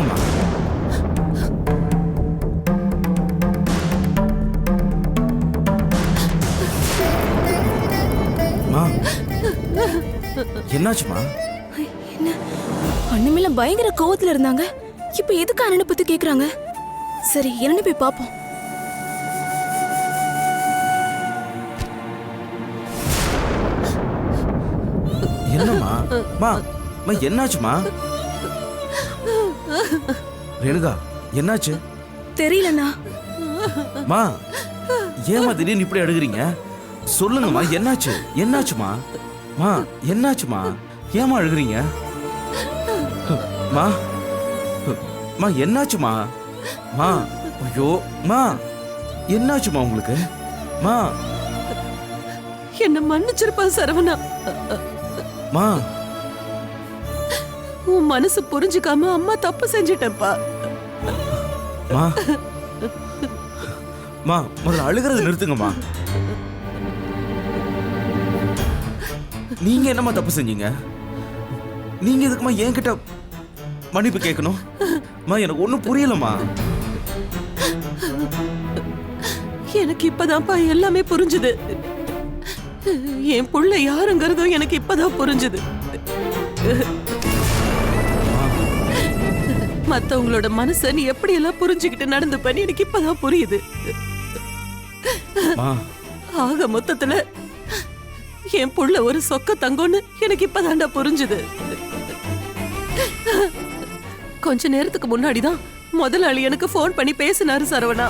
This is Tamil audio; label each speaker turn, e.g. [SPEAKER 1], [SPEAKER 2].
[SPEAKER 1] சொல்லுங்கம்மா. மா, என்னாச்சுமா?
[SPEAKER 2] என்ன அண்ணன் மேல பயங்கர கோவத்துல இருந்தாங்க. இப்ப எதுக்கு அண்ணனை பத்தி கேக்குறாங்க? சரி, என்னன்னு போய் பாப்போம்.
[SPEAKER 1] என்னம்மா? மா, மா என்னாச்சுமா? ரேணுகா, என்னாச்சு?
[SPEAKER 2] தெரியலண்ணா.
[SPEAKER 1] மா, ஏமா திடீர்னு இப்படி அழுகுறீங்க? சொல்லுங்கம்மா, என்னாச்சு? என்னாச்சுமா? மா, என்னாச்சுமா? ஏமா அழுகுறீங்க? மா, மா என்னாச்சுமா? மா, ஐயோ மா, என்னாச்சுமா உங்களுக்கு? மா,
[SPEAKER 3] என்ன மன்னிச்சிருப்பா சரவணா.
[SPEAKER 1] மா,
[SPEAKER 3] உன் மனசு புரிஞ்சுக்காம அம்மா தப்பு செஞ்சிட்டப்பா.
[SPEAKER 1] மா, மா முதல்ல அழுகிறது நிறுத்துங்கம்மா. நீங்க என்னம்மா தப்பு செஞ்சீங்க? நீங்க எதுக்குமா என்கிட்ட மன்னிப்பு கேட்கணும்? மா, எனக்கு ஒண்ணும் புரியலம்மா.
[SPEAKER 3] எனக்கு இப்பதான்ப்பா எல்லாமே புரிஞ்சுது. என் புள்ள யாருங்கிறதும் எனக்கு இப்பதான் புரிஞ்சுது. மத்தவங்களோட மனச நீ எப்படி எல்லாம் புரிஞ்சுக்கிட்டு நடந்துப்பன்னு எனக்கு இப்பதான் புரியுது. ஆக மொத்தத்துல என் புள்ள ஒரு சொக்க தங்கம்னு எனக்கு இப்பதான்டா புரிஞ்சுது. கொஞ்ச நேரத்துக்கு முன்னாடிதான் முதலாளி எனக்கு போன் பண்ணி பேசினாரு சரவணா.